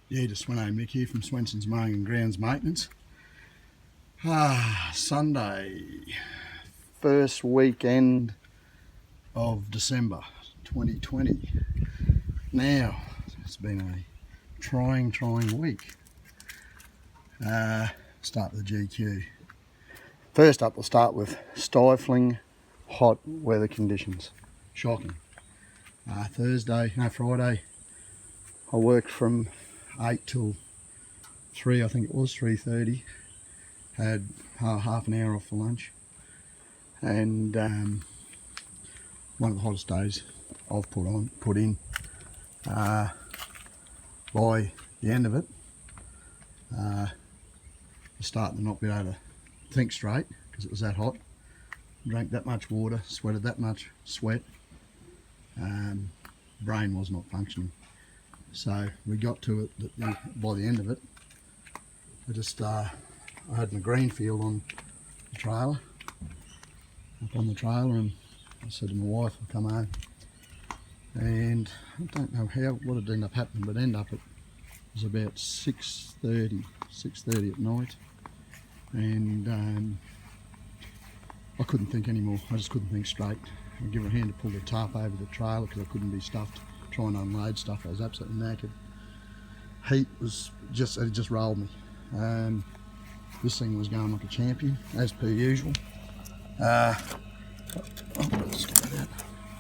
Yeah, just Sveno Mick here from Svenson's Mowing and Grounds Maintenance. Sunday, first weekend of December 2020. Now, it's been a trying week. Start with the GQ. First up, we'll start with stifling hot weather conditions. Shocking. Friday, I worked from 8 till 3, I think it was 3:30. Had half an hour off for lunch, and one of the hottest days I've put in. By the end of it, I was starting to not be able to think straight because it was that hot. Drank that much water, sweated that much sweat. Brain was not functioning. So we got to it that by the end of it, I had my green field on the trailer, and I said to my wife, I'll come home. And I don't know what had ended up happening, but it was about 6:30 at night, and I couldn't think anymore. I just couldn't think straight. I give her a hand to pull the tarp over the trailer because I couldn't be stuffed trying to unload stuff. I was absolutely knackered. Heat was it just rolled me. This thing was going like a champion, as per usual. I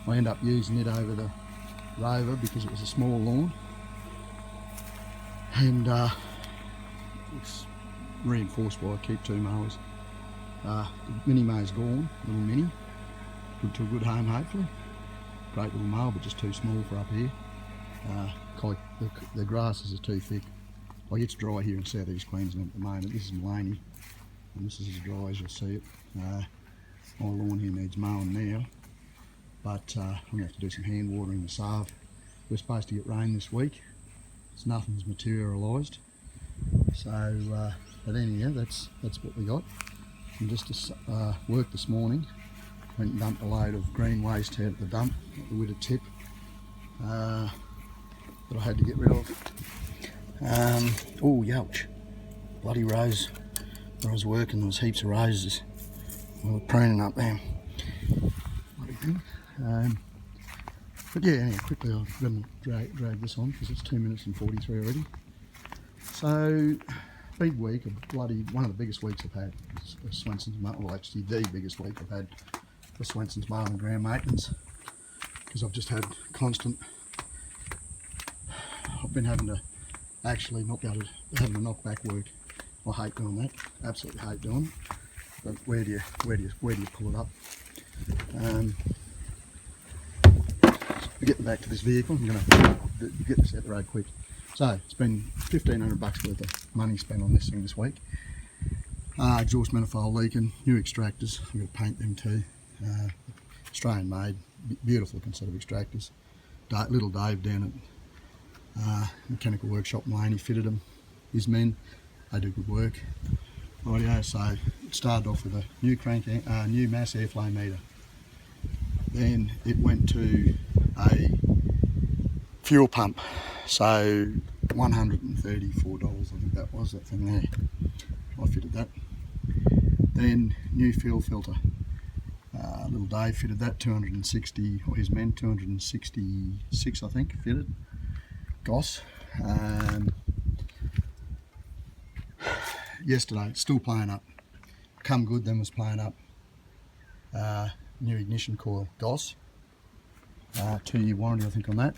end up using it over the Rover because it was a small lawn, and it's reinforced by I keep 2 mowers. The mini mow's gone, little mini, good to a good home hopefully. Great little mower, but just too small for up here. The grasses are too thick. Like, it's dry here in southeast Queensland at the moment. This is Maleny, and this is as dry as you'll see it. My lawn here needs mowing now, but I'm going to have to do some hand watering the salve. We're supposed to get rain this week, so nothing's materialised. So, but anyhow, that's what we got. And just to work this morning, went and dumped a load of green waste out at the dump, at the Witter tip, that I had to get rid of. Oh, youch. Bloody rose. Where I was working, there was heaps of roses. We were pruning up there. Bloody thing. But yeah, anyway, quickly I'm going to drag this on because it's 2 minutes and 43 already. So, big week, one of the biggest weeks I've had for Svenson's mowing. Well, actually the biggest week I've had for Svenson's mowing and ground maintenance, because I've just had constant. I've been having to actually having to knock back work. I hate doing that. Absolutely hate doing it. But where do you pull it up? Getting back to this vehicle, I'm going to get this out the road quick. So it's been $1,500 worth of money spent on this thing this week. Exhaust manifold leaking, new extractors. I'm going to paint them too. Australian made, beautiful looking set of extractors. Little Dave down at mechanical workshop Maleny fitted them. His men, they do good work. Rightio, so it started off with a new mass airflow meter. Then it went to a fuel pump. So $134, I think that was, that thing there. I fitted that. Then new fuel filter. Little Dave fitted that, 260, or his men, 266 I think, fitted. Goss. Yesterday, still playing up. Come good, then was playing up. New ignition coil, Goss. 2-year warranty I think on that.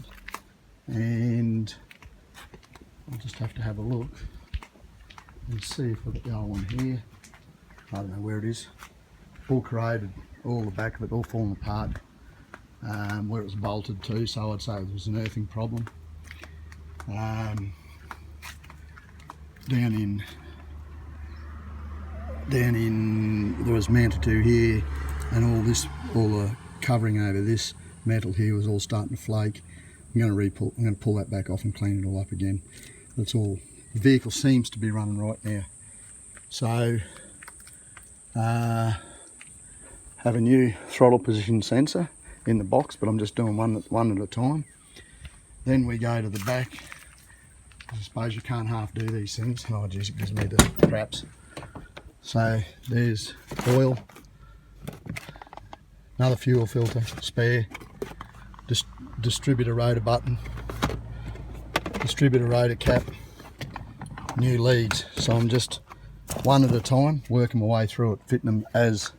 And I'll just have to have a look and see if I've got the old one here. I don't know where it is. All corroded, all the back of it, all falling apart. Where it was bolted to, so I'd say it was an earthing problem. Down in there was mounted to here, and all the covering over this metal here was all starting to flake. I'm going to pull that back off and clean it all up again. That's all. The vehicle seems to be running right now. So, have a new throttle position sensor in the box, but I'm just doing one at a time. Then we go to the back I suppose you can't half do these things. Oh geez, it gives me the craps. So there's oil, another fuel filter, spare, distributor rotor button, distributor rotor cap, new leads. So I'm just one at a time working my way through it, fitting them as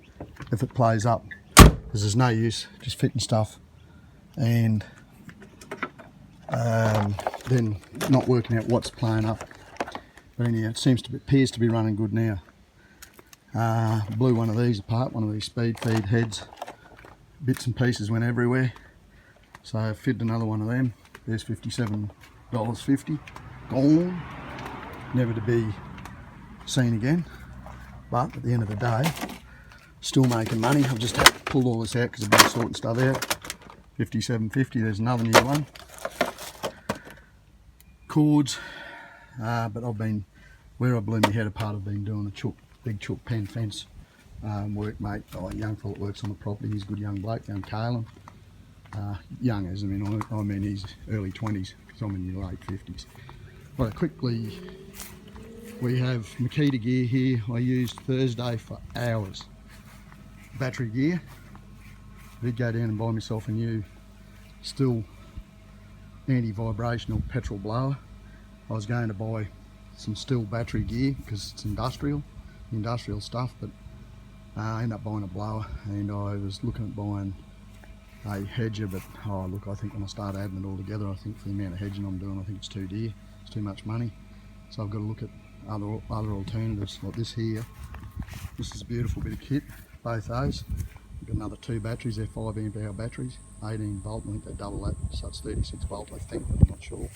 if it plays up, because there's no use just fitting stuff and then not working out what's playing up. But anyhow, it appears to be running good now. Blew one of these apart, one of these speed feed heads. Bits and pieces went everywhere. So I fitted another one of them. There's $57.50. Gone. Never to be seen again. But at the end of the day, still making money. I've just pulled all this out because I've been sorting stuff out. $57.50. There's another new one. Cords. But I've been, where I blew my head apart, I've been doing a big chook pen fence workmate, a young fella that works on the property. He's a good young bloke, young Kalen. Young as I mean he's early 20s, because I'm in the late 50s. Right, quickly, we have Makita gear here. I used Thursday for hours. Battery gear. I did go down and buy myself a new still anti-vibrational petrol blower. I was going to buy some still battery gear because it's industrial stuff, but I ended up buying a blower, and I was looking at buying a hedger, but oh look, I think when I start adding it all together, I think for the amount of hedging I'm doing, I think it's too dear, it's too much money. So I've got to look at other alternatives like this here. This is a beautiful bit of kit, both those. I've got another 2 batteries, they're 5 amp hour batteries, 18 volt, I think they double that, so it's 36 volt I think, but I'm not sure.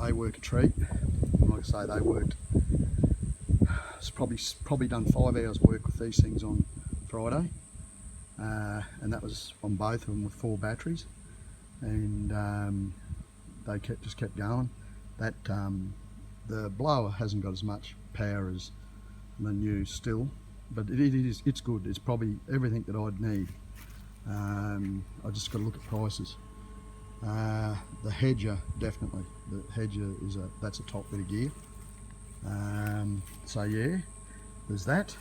They work a treat, and like I say, they worked. It's probably done 5 hours work with these things on Friday, and that was on both of them with 4 batteries, and they just kept going. That the blower hasn't got as much power as the new still, but it's good. It's probably everything that I'd need. I just got to look at prices. The hedger, definitely. The hedger that's a top bit of gear. So yeah, there's that.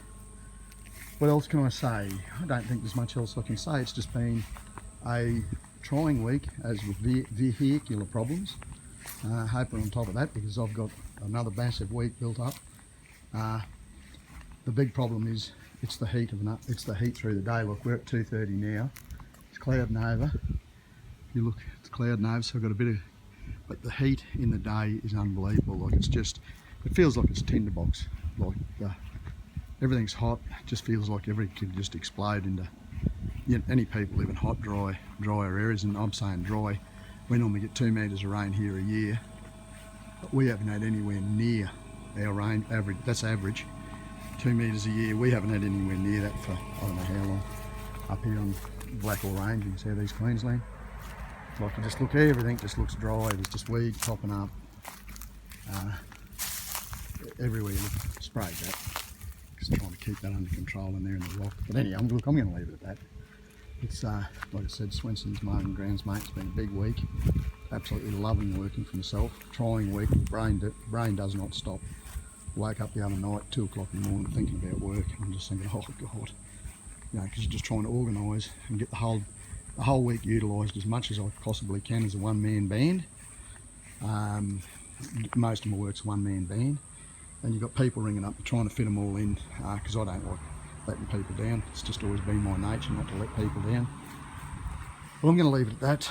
What else can I say? I don't think there's much else I can say. It's just been a trying week, as with vehicular problems. Hoping on top of that, because I've got another massive week built up. The big problem is it's the heat through the day. Look, we're at 2:30 now. It's clouding over. You look, it's clouding over, so I've got a bit of, but the heat in the day is unbelievable. Like it feels like it's a tinderbox. Like everything's hot. It just feels like everything could just explode into. Any people live in hot, drier areas, and I'm saying dry. We normally get 2 metres of rain here a year, but we haven't had anywhere near our rain average. That's average, 2 metres a year. We haven't had anywhere near that for I don't know how long. Up here on Blackall Range in South East Queensland, like you just look, everything just looks dry. There's just weeds popping up everywhere. Look, sprayed that. Just trying to keep that under control in there in the rock. But anyway, I'm going to leave it at that. It's like I said, Svenson's mowing grounds, mate. It's been a big week. Absolutely loving working for myself. Trying week. Brain does not stop. Woke up the other night, 2 o'clock in the morning, thinking about work. I'm just thinking, oh God, because you're just trying to organise and get the whole week utilised as much as I possibly can as a one-man band. Most of my work's a one-man band, and you've got people ringing up trying to fit them all in, because I don't like letting people down. It's just always been my nature not to let people down. Well, I'm going to leave it at that.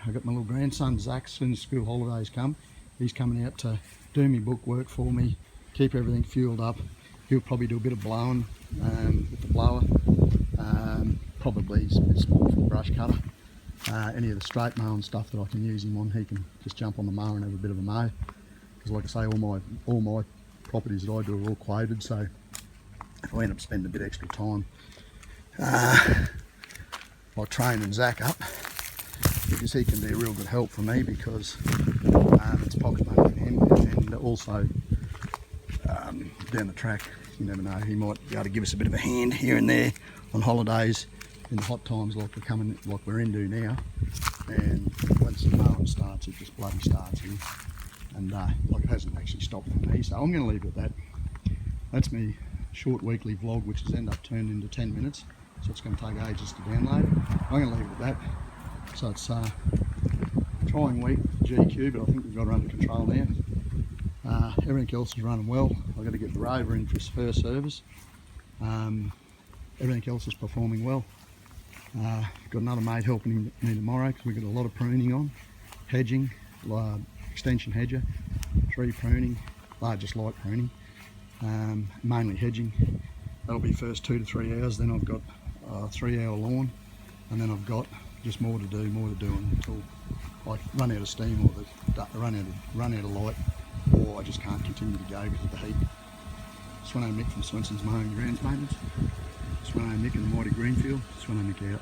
I've got my little grandson Zach. As soon as school holidays come, he's coming out to do my book work for me, keep everything fueled up. He'll probably do a bit of blowing with the blower, probably a small brush cutter. Any of the straight mowing stuff that I can use him on, he can just jump on the mower and have a bit of a mow. Because like I say, all my properties that I do are all quoted, so if I end up spending a bit extra time like training Zach up, because he can be a real good help for me, because it's pocket money for him, and also down the track, you never know, he might be able to give us a bit of a hand here and there on holidays in the hot times like we're into now. And once the mowing starts, it just bloody starts here. and like it hasn't actually stopped for me, so I'm going to leave it at that. That's me short weekly vlog, which has ended up turned into 10 minutes, so it's going to take ages to download. I'm going to leave it at that. So it's trying week GQ, but I think we've got it under control now. Everything else is running well. I've got to get the rover in for his first service. Everything else is performing well. Got another mate helping me tomorrow because we've got a lot of pruning on, hedging, extension hedger, tree pruning, just light pruning, mainly hedging. That'll be first 2 to 3 hours. Then I've got a 3-hour lawn, and then I've got just more to do until I run out of steam or run out of light, or I just can't continue to go because of the heat. Sveno Mick from Svenson's Mowing Grounds Maintenance. Sveno Mick in the mighty Greenfield. Sveno Mick out.